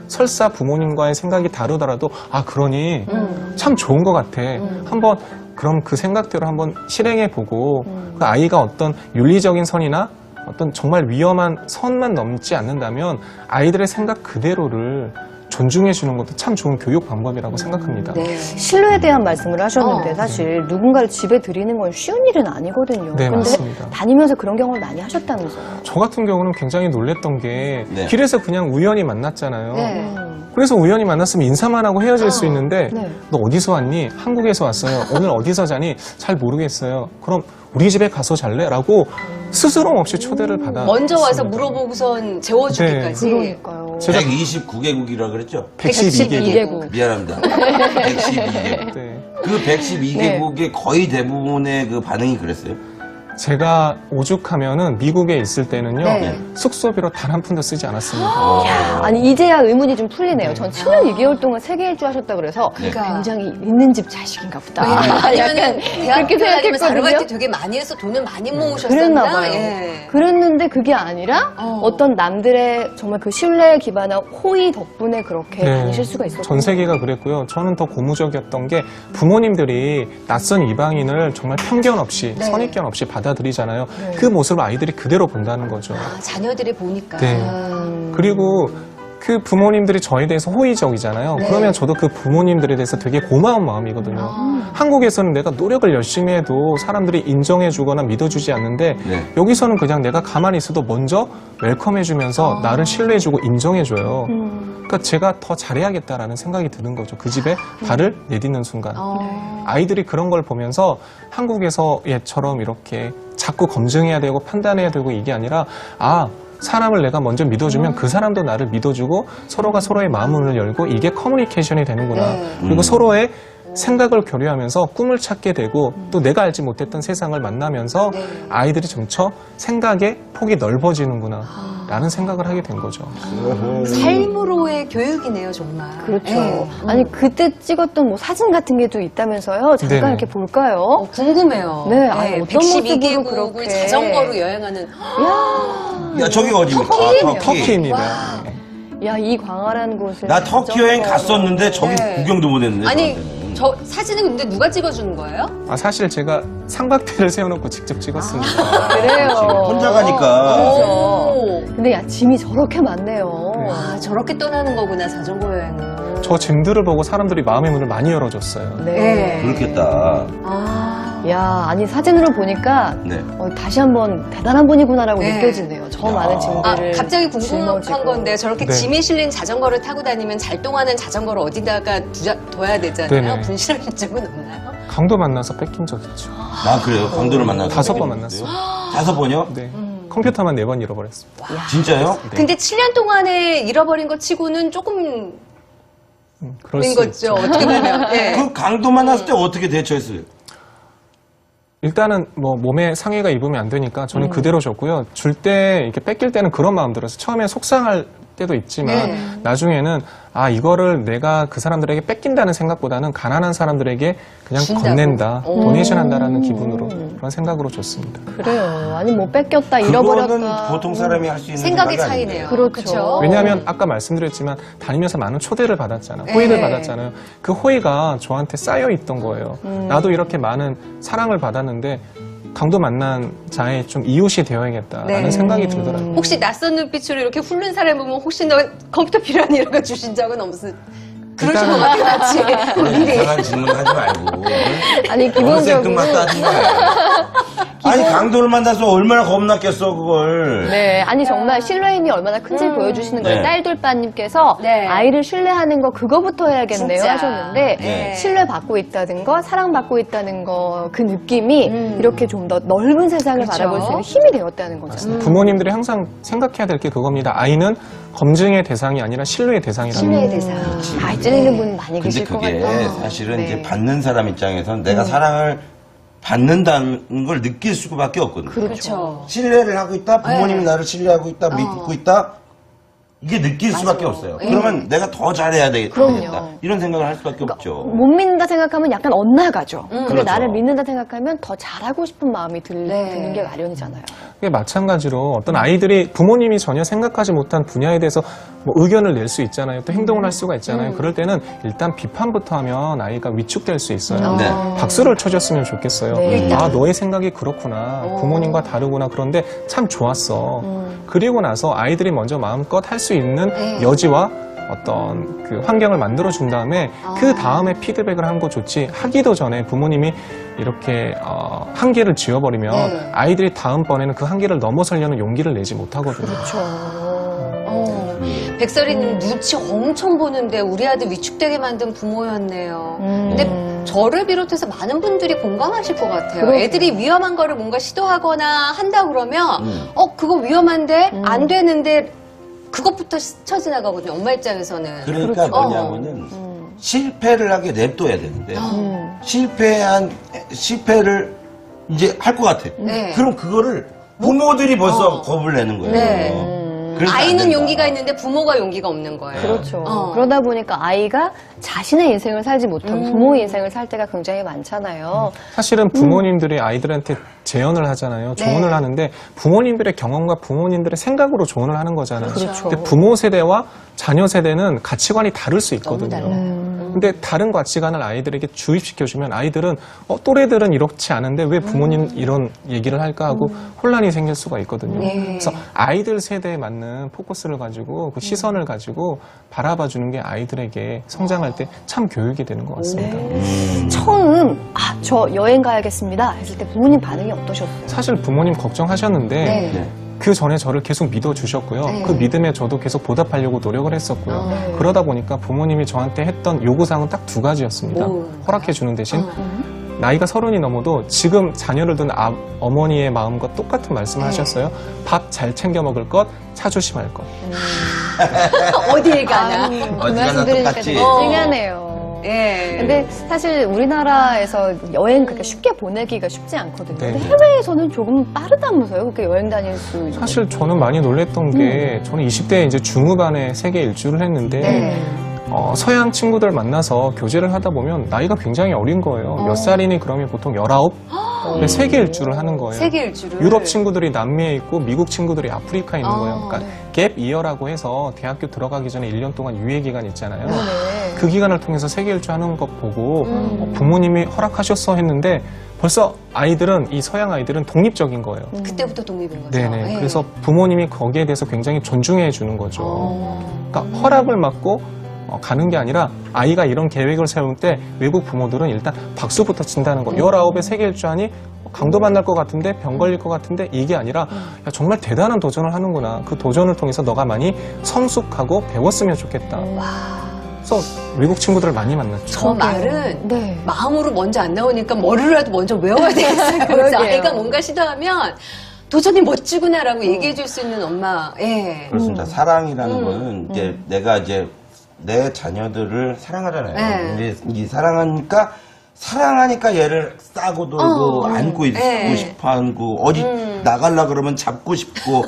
설사 부모님과의 생각이 다르더라도 아 그러니 참 좋은 것 같아. 한번 그럼 그 생각대로 한번 실행해보고 그 아이가 어떤 윤리적인 선이나 어떤 정말 위험한 선만 넘지 않는다면 아이들의 생각 그대로를 존중해 주는 것도 참 좋은 교육 방법이라고 생각합니다. 네. 신뢰에 대한 말씀을 하셨는데 사실 누군가를 집에 들이는 건 쉬운 일은 아니거든요. 네, 근데 맞습니다. 다니면서 그런 경험을 많이 하셨다면서요. 저 같은 경우는 굉장히 놀랬던 게 네. 길에서 그냥 우연히 만났잖아요. 네. 그래서 우연히 만났으면 인사만 하고 헤어질 수 있는데 네. 너 어디서 왔니? 한국에서 왔어요. 오늘 어디서 자니? 잘 모르겠어요. 그럼 우리 집에 가서 잘래? 라고 스스럼 없이 초대를 받아. 먼저 와서 물어보고선 재워주기까지. 그러니까요. 129개국이라 그랬죠? 112개국. 미안합니다. 112개국. 네. 그 112개국의 거의 대부분의 그 반응이 그랬어요. 제가 오죽하면은 미국에 있을 때는요. 네. 숙소비로 단 한 푼도 쓰지 않았습니다. 아니 이제야 의문이 좀 풀리네요. 전 7년 2개월 동안 세계 일주 하셨다 그래서 그러니까. 굉장히 있는 집 자식인가 보다. 아니면 대학교 다니면서 생각했거든요. 아르바이트 되게 많이 해서 돈을 많이 모으셨었나? 그랬나 봐요. 예. 그랬는데 그게 아니라 어떤 남들의 정말 그 신뢰에 기반한 호의 덕분에 그렇게 다니실 수가 있었어요. 전 세계가 그랬고요. 저는 더 고무적이었던 게 부모님들이 낯선 이방인을 정말 편견 없이 네. 선입견 없이 받아들이잖아요. 그 모습을 아이들이 그대로 본다는 거죠. 아, 자녀들이 보니까. 네. 그리고 그 부모님들이 저에 대해서 호의적이잖아요. 네. 그러면 저도 그 부모님들에 대해서 되게 고마운 마음이거든요. 한국에서는 내가 노력을 열심히 해도 사람들이 인정해주거나 믿어주지 않는데 네. 여기서는 그냥 내가 가만히 있어도 먼저 웰컴해주면서 나를 신뢰해주고 인정해줘요. 그러니까 제가 더 잘해야겠다라는 생각이 드는 거죠. 그 집에 발을 내딛는 순간. 아이들이 그런 걸 보면서 한국에서 얘처럼 이렇게 자꾸 검증해야 되고 판단해야 되고 이게 아니라 사람을 내가 먼저 믿어주면 그 사람도 나를 믿어주고 서로가 서로의 마음을 열고 이게 커뮤니케이션이 되는구나. 네. 그리고 서로의 생각을 교류하면서 꿈을 찾게 되고 또 내가 알지 못했던 세상을 만나면서 네. 아이들이 점차 생각의 폭이 넓어지는구나 라는 생각을 하게 된 거죠. 삶으로의 교육이네요, 정말. 그렇죠. 예. 아니 그때 찍었던 뭐 사진 같은 게 또 있다면서요. 잠깐 네네. 이렇게 볼까요? 궁금해요. 네, 아니, 어떤 모습으로 112개국을 그렇게. 자전거로 여행하는. 야, 저기가 어디입니까? 터키입니다. 야, 이 광활한 곳을 나 터키 여행 자전거로. 갔었는데 저기 네. 구경도 못 했는데. 아니, 저한테는. 저 사진은 근데 누가 찍어주는 거예요? 사실 제가 삼각대를 세워놓고 직접 찍었습니다. 그래요. 혼자 가니까. 오. 근데 야, 짐이 저렇게 많네요. 아, 저렇게 떠나는 거구나, 자전거 여행은. 저 짐들을 보고 사람들이 마음의 문을 많이 열어줬어요. 네. 그렇겠다. 아. 야, 아니 사진으로 보니까 네. 다시 한번 대단한 분이구나라고 네. 느껴지네요. 저 야. 많은 짐들을 갑자기 궁금한 짊어지고. 건데 저렇게 네. 짐이 실린 자전거를 타고 다니면 잘 동하는 자전거를 어디다가 둬야 되잖아요. 네네. 분실할 적은 없나요? 강도 만나서 뺏긴 적 있죠. 아, 그래요? 강도를 만나서. 5번 만났어요. 5번이요? 네. 컴퓨터만 4번 잃어버렸습니다. 진짜요? 네. 근데 7년 동안에 잃어버린 것 치고는 조금 그럴 인 수 거죠. 있죠. 어떻게 보면. 네. 그 강도 만났을 때 어떻게 대처했어요? 일단은 뭐 몸에 상해가 입으면 안 되니까 저는 그대로 줬고요. 줄 때 이렇게 뺏길 때는 그런 마음 들어서 처음에 속상할 때도 있지만 네. 나중에는 이거를 내가 그 사람들에게 뺏긴다는 생각보다는 가난한 사람들에게 그냥 준다고. 건넨다, 도네이션 한다라는 기분으로 그런 생각으로 줬습니다. 그래요. 아니 뭐 뺏겼다, 그거는 잃어버렸다. 보통 사람이 할 수 있는 생각의 생각이 차이네요. 아닌데. 그렇죠. 왜냐하면 아까 말씀드렸지만 다니면서 많은 초대를 받았잖아요. 호의를 네. 받았잖아요. 그 호의가 저한테 쌓여 있던 거예요. 나도 이렇게 많은 사랑을 받았는데 강도 만난 자의 좀 이웃이 되어야겠다라는 네. 생각이 들더라고요. 혹시 낯선 눈빛으로 이렇게 훑는 사람 보면 혹시 너 컴퓨터 필요하니 이런 거 주신 적은 그러신 것 같아요, 같이. 그런 이상한 질문 하지 말고. 아니 기본적으로. 기본적으로 끝만 따진 거야. 아니, 강도를 만나서 얼마나 겁났겠어, 그걸. 네, 아니 정말 신뢰임이 얼마나 큰지 보여주시는 거예요. 네. 딸돌빠님께서 네. 아이를 신뢰하는 거 그거부터 해야겠네요 진짜. 하셨는데 네. 신뢰받고 있다는 거, 사랑받고 있다는 거 그 느낌이 이렇게 좀 더 넓은 세상을 그렇죠. 바라볼 수 있는 힘이 되었다는 거죠. 부모님들이 항상 생각해야 될 게 그겁니다. 아이는 검증의 대상이 아니라 신뢰의 대상이라는 신뢰의 거. 대상. 아이 찔리는 분 많이 근데 계실 것 그게 같아요. 사실은 네. 이제 받는 사람 입장에서는 내가 사랑을 받는다는 걸 느낄 수밖에 없거든요. 그렇죠. 신뢰를 하고 있다, 부모님이 나를 신뢰하고 있다, 믿고 있다, 이게 느낄 수밖에 없어요. 예. 그러면 내가 더 잘해야 되겠다. 그럼요. 이런 생각을 할 수밖에 없죠. 못 믿는다 생각하면 약간 엇나가죠. 근데 그렇죠. 나를 믿는다 생각하면 더 잘하고 싶은 마음이 네. 드는 게 마련이잖아요. 이게 마찬가지로 어떤 아이들이 부모님이 전혀 생각하지 못한 분야에 대해서 뭐 의견을 낼 수 있잖아요. 또 행동을 할 수가 있잖아요. 그럴 때는 일단 비판부터 하면 아이가 위축될 수 있어요. 네. 박수를 쳐줬으면 좋겠어요. 네. 아, 너의 생각이 그렇구나. 부모님과 다르구나. 그런데 참 좋았어. 그리고 나서 아이들이 먼저 마음껏 할 수 있는 네. 여지와 어떤 그 환경을 만들어 준 다음에 그 다음에 피드백을 하는 거 좋지, 하기도 전에 부모님이 이렇게 한계를 지어버리면 네. 아이들이 다음번에는 그 한계를 넘어서려는 용기를 내지 못하거든요. 백설이는 눈치 엄청 보는데 우리 아들 위축되게 만든 부모였네요. 근데 저를 비롯해서 많은 분들이 공감하실 것 같아요. 그렇구나. 애들이 위험한 거를 뭔가 시도하거나 한다 그러면 그거 위험한데 안 되는데 그것부터 스쳐 지나가거든요. 엄마 입장에서는. 그러니까 뭐냐면은 실패를 하게 냅둬야 되는데 실패를 이제 할 것 같아. 네. 그럼 그거를 부모들이 벌써 겁을 내는 거예요. 네. 그래서 안 아이는 된다. 용기가 있는데 부모가 용기가 없는 거예요. 그렇죠. 어. 그러다 보니까 아이가 자신의 인생을 살지 못하고 부모의 인생을 살 때가 굉장히 많잖아요. 사실은 부모님들이 아이들한테 제언을 하잖아요. 조언을 하는데 부모님들의 경험과 부모님들의 생각으로 조언을 하는 거잖아요. 그렇죠. 근데 부모 세대와 자녀 세대는 가치관이 다를 수 있거든요. 너무 달라요. 근데 다른 가치관을 아이들에게 주입시켜주면 아이들은 또래들은 이렇지 않은데 왜 부모님 이런 얘기를 할까 하고 혼란이 생길 수가 있거든요. 네. 그래서 아이들 세대에 맞는 포커스를 가지고 그 시선을 가지고 바라봐주는 게 아이들에게 성장할 때 참 교육이 되는 것 같습니다. 처음 저 여행 가야겠습니다 했을 때 부모님 반응이 어떠셨어요? 사실 부모님 걱정하셨는데 네. 네. 그 전에 저를 계속 믿어주셨고요. 네. 그 믿음에 저도 계속 보답하려고 노력을 했었고요. 네. 그러다 보니까 부모님이 저한테 했던 요구사항은 딱 두 가지였습니다. 오. 허락해주는 대신 나이가 30이 넘어도 지금 자녀를 둔 어머니의 마음과 똑같은 말씀을 하셨어요. 밥 잘 챙겨 먹을 것, 차 조심할 것. 어딜 가나. 그 어디 말씀 가나 들으니까 똑같지. 되게 찡하네요. 예. 근데 사실 우리나라에서 여행 그렇게 쉽게 보내기가 쉽지 않거든요. 네. 근데 해외에서는 조금 빠르다면서요? 그렇게 여행 다닐 수 있는. 사실 저는 많이 놀랬던 게 저는 20대에 이제 중후반에 세계 일주를 했는데 네. 서양 친구들 만나서 교제를 하다 보면 나이가 굉장히 어린 거예요. 몇 살이니 그러면 보통 19? 근데 세계 일주를 하는 거예요. 세계 일주를. 유럽 친구들이 남미에 있고 미국 친구들이 아프리카에 있는 거예요. 그러니까 네. 갭 이어라고 해서 대학교 들어가기 전에 1년 동안 유예 기간 있잖아요. 네. 그 기간을 통해서 세계 일주 하는 것 보고 부모님이 허락하셨어 했는데 벌써 아이들은 이 서양 아이들은 독립적인 거예요. 그때부터 독립인 거죠. 네네. 예. 그래서 부모님이 거기에 대해서 굉장히 존중해 주는 거죠. 그러니까 허락을 받고 가는 게 아니라 아이가 이런 계획을 세울 때 외국 부모들은 일단 박수부터 친다는 거. 19에 세계 일주하니 강도 만날 것 같은데 병 걸릴 것 같은데 이게 아니라 야, 정말 대단한 도전을 하는구나. 그 도전을 통해서 너가 많이 성숙하고 배웠으면 좋겠다. 그래서 외국 친구들을 많이 만났죠. 저 말은 네. 마음으로 먼저 안 나오니까 머리로라도 먼저 외워야 되겠어요. 그래서 그러게요. 아이가 뭔가 시도하면 도전이 멋지구나라고 얘기해 줄 수 있는 엄마. 예. 그렇습니다. 사랑이라는 거는 이제 내가 이제 내 자녀들을 사랑하잖아요. 네. 근데 이 사랑하니까 얘를 싸고 놀고 안고 있고 네. 싶어하고 어디 나가려 그러면 잡고 싶고.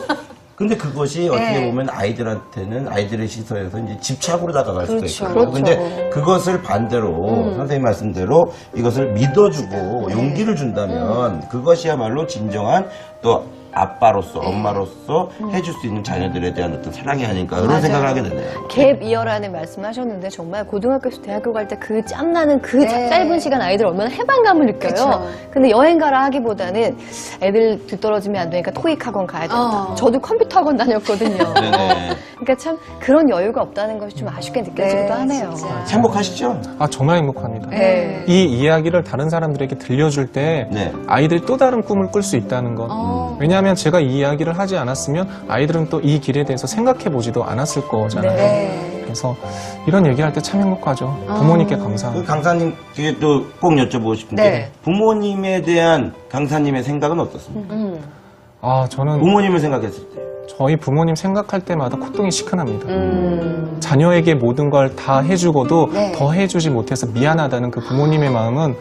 근데 그것이 어떻게 보면 아이들한테는 아이들의 시선에서 이제 집착으로 다가갈 그렇죠. 수도 있거든요. 그렇죠. 근데 그것을 반대로 선생님 말씀대로 이것을 믿어주고 용기를 준다면 그것이야말로 진정한 또 아빠로서 엄마로서 해줄 수 있는 자녀들에 대한 어떤 사랑이 아닐까 이런 맞아요. 생각을 하게 되네요. 갭 이어라는 말씀하셨는데 정말 고등학교에서 대학교 갈 때 그 짬나는 그 짧은 시간 아이들 얼마나 해방감을 느껴요. 그쵸. 근데 여행 가라 하기보다는 애들 뒤떨어지면 안 되니까 토익 학원 가야 된다. 저도 컴퓨터 학원 다녔거든요. 네네. 그러니까 참 그런 여유가 없다는 것이 좀 아쉽게 느껴지기도 하네요. 진짜. 행복하시죠? 정말 행복합니다. 네. 이 이야기를 다른 사람들에게 들려줄 때 네. 아이들이 또 다른 꿈을 꿀 수 있다는 것. 왜냐하면 제가 이 이야기를 하지 않았으면 아이들은 또 이 길에 대해서 생각해 보지도 않았을 거잖아요. 네. 그래서 이런 얘기할 때 참 행복하죠. 부모님께 그 감사합니다. 강사님께 또 꼭 여쭤보고 싶은 게 네. 부모님에 대한 강사님의 생각은 어떻습니까? 저는 부모님을 생각했을 때. 저희 부모님 생각할 때마다 콧등이 시큰합니다. 자녀에게 모든 걸 다 해주고도 네. 더 해주지 못해서 미안하다는 그 부모님의 마음은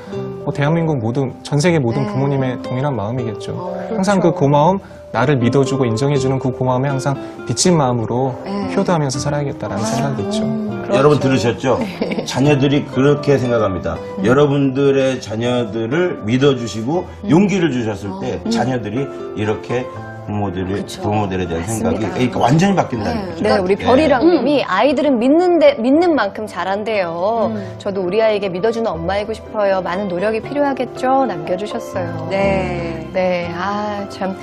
뭐 대한민국 모든 전 세계 모든 네. 부모님의 동일한 마음이겠죠. 항상 그 고마움, 나를 믿어주고 인정해주는 그 고마움에 항상 빚진 마음으로 네. 효도하면서 살아야겠다라는 생각이 있죠. 여러분 들으셨죠? 자녀들이 그렇게 생각합니다. 여러분들의 자녀들을 믿어주시고 용기를 주셨을 때 자녀들이 이렇게 부모들에 대한 생각이 그러니까 완전히 바뀐다는 거죠. 네, 우리 별이랑님이 아이들은 믿는 만큼 잘한대요. 저도 우리 아이에게 믿어주는 엄마이고 싶어요. 많은 노력이 필요하겠죠? 남겨주셨어요. 네. 네, 아, 참.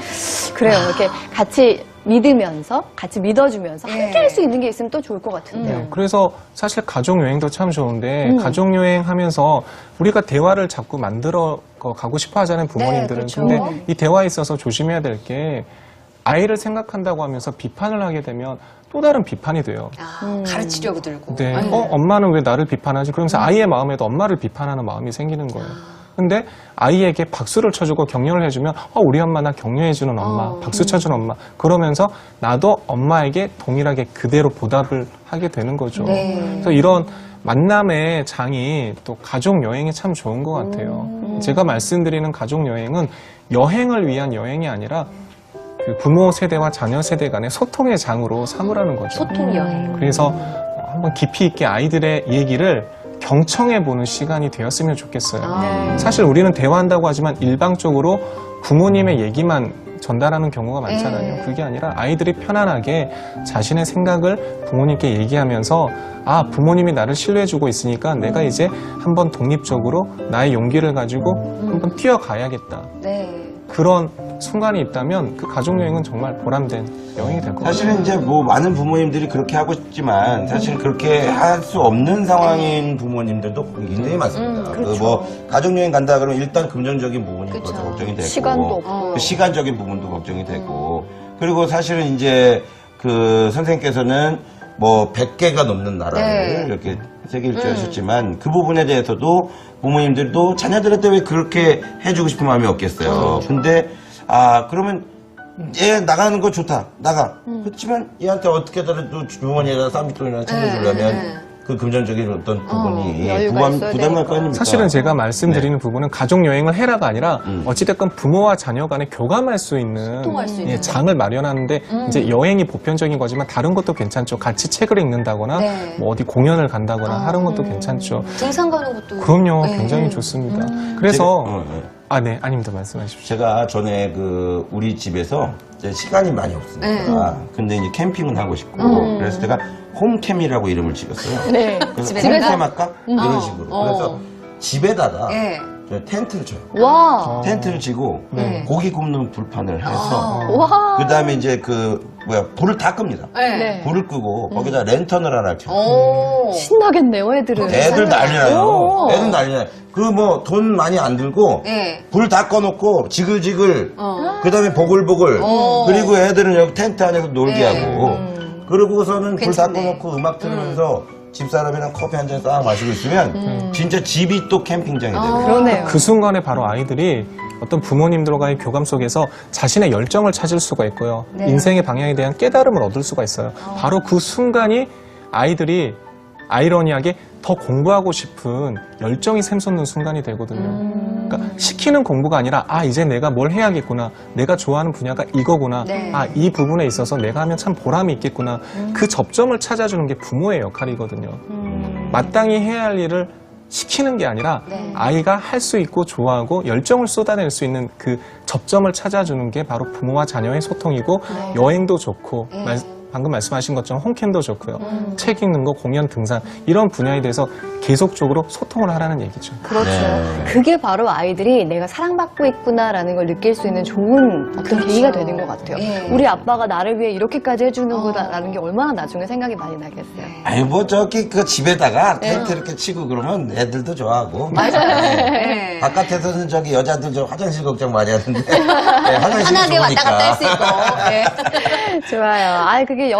그래요. 이렇게 같이 믿으면서, 같이 믿어주면서 네. 함께 할 수 있는 게 있으면 또 좋을 것 같은데요. 그래서 사실 가족여행도 참 좋은데 가족여행 하면서 우리가 대화를 자꾸 만들어 가고 싶어 하잖아요, 부모님들은. 그렇죠. 근데 이 대화에 있어서 조심해야 될 게 아이를 생각한다고 하면서 비판을 하게 되면 또 다른 비판이 돼요. 가르치려고 들고. 네. 엄마는 왜 나를 비판하지? 그러면서 아이의 마음에도 엄마를 비판하는 마음이 생기는 거예요. 근데 아이에게 박수를 쳐주고 격려를 해주면 우리 엄마 나 격려해주는 엄마, 박수 쳐주는 엄마 그러면서 나도 엄마에게 동일하게 그대로 보답을 하게 되는 거죠. 네. 그래서 이런 만남의 장이 또 가족 여행이 참 좋은 것 같아요. 제가 말씀드리는 가족 여행은 여행을 위한 여행이 아니라 그 부모 세대와 자녀 세대 간의 소통의 장으로 삼으라는 거죠. 소통 여행. 그래서 한번 깊이 있게 아이들의 얘기를 경청해보는 시간이 되었으면 좋겠어요. 네. 사실 우리는 대화한다고 하지만 일방적으로 부모님의 얘기만 전달하는 경우가 많잖아요. 네. 그게 아니라 아이들이 편안하게 자신의 생각을 부모님께 얘기하면서 부모님이 나를 신뢰해주고 있으니까 내가 이제 한번 독립적으로 나의 용기를 가지고 한번 뛰어가야겠다. 네. 그런 순간이 있다면 그 가족여행은 정말 보람된 여행이 될 것 같아요. 사실은 이제 뭐 많은 부모님들이 그렇게 하고 싶지만 사실 그렇게 할 수 없는 상황인 부모님들도 굉장히 많습니다. 뭐 가족여행 간다 그러면 일단 금전적인 부분이 더 걱정이 되고 시간도 없고. 그 시간적인 부분도 걱정이 되고 그리고 사실은 이제 그 선생님께서는 뭐 100개가 넘는 나라를 네. 이렇게 세계 일주 하셨지만 그 부분에 대해서도 부모님들도 자녀들한테 왜 그렇게 해주고 싶은 마음이 없겠어요. 근데 그러면 얘 나가는 거 좋다 나가. 그렇지만 얘한테 어떻게든 또 주머니에다 쌈비통이나 챙겨주려면 그 금전적인 어떤 부분이 여유가 있어야 부담할 거 아닙니까? 사실은 제가 말씀드리는 부분은 가족여행을 해라가 아니라 어찌됐건 부모와 자녀 간에 교감할 수 있는, 소통할 수 있는 장을 마련하는데 이제 여행이 보편적인 거지만 다른 것도 괜찮죠. 같이 책을 읽는다거나 네. 뭐 어디 공연을 간다거나 하는 것도 괜찮죠. 등산 가는 것도. 그럼요. 네. 굉장히 좋습니다. 그래서 제가, 네. 아닙니다. 말씀하십시오. 제가 전에 그 우리 집에서 이제 시간이 많이 없으니까 근데 이제 캠핑은 하고 싶고 그래서 제가 홈캠이라고 이름을 지었어요. 네. 그래서 집에다가? 홈캠 할까? 이런 식으로. 그래서 집에다가 네. 저 텐트를 쳐요. 와. 텐트를 치고 네. 고기 굽는 불판을 해서 와. 그 다음에 이제 불을 다 끕니다. 네. 불을 끄고 거기다 랜턴을 하나 켜요. 오. 신나겠네요, 애들은. 애들 난리나요. 오. 애들 난리나요. 그 뭐 돈 많이 안 들고 네. 불 다 꺼놓고 지글지글 그 다음에 보글보글 그리고 애들은 여기 텐트 안에서 놀게 하고 그러고서는 불 다 괜찮네. 꺼놓고 음악 들으면서 집사람이랑 커피 한 잔 싹 마시고 있으면 진짜 집이 또 캠핑장이 되고 그러네요. 그 순간에 바로 아이들이 어떤 부모님들과의 교감 속에서 자신의 열정을 찾을 수가 있고요. 인생의 방향에 대한 깨달음을 얻을 수가 있어요. 바로 그 순간이 아이들이 아이러니하게 더 공부하고 싶은 열정이 샘솟는 순간이 되거든요. 그러니까 시키는 공부가 아니라 이제 내가 뭘 해야겠구나. 내가 좋아하는 분야가 이거구나. 네. 이 부분에 있어서 내가 하면 참 보람이 있겠구나. 그 접점을 찾아주는 게 부모의 역할이거든요. 마땅히 해야 할 일을 시키는 게 아니라 네. 아이가 할 수 있고 좋아하고 열정을 쏟아낼 수 있는 그 접점을 찾아주는 게 바로 부모와 자녀의 소통이고 여행도 좋고 방금 말씀하신 것처럼 홈캠도 좋고요. 책 읽는 거, 공연, 등산 이런 분야에 대해서 계속적으로 소통을 하라는 얘기죠. 그렇죠. 네. 그게 바로 아이들이 내가 사랑받고 있구나라는 걸 느낄 수 있는 좋은 어떤 계기가 되는 것 같아요. 예. 우리 아빠가 나를 위해 이렇게까지 해주는구나라는 게 얼마나 나중에 생각이 많이 나겠어요. 아니 뭐 저기 그 집에다가 텐트 이렇게 치고 그러면 애들도 좋아하고 맞아요. 네. 네. 바깥에서는 저기 여자들 저 화장실 걱정 많이 하는데 네, 화장실이 편하게 왔다 좋으니까 갔다 할 수 있고. 네. 좋아요. 그게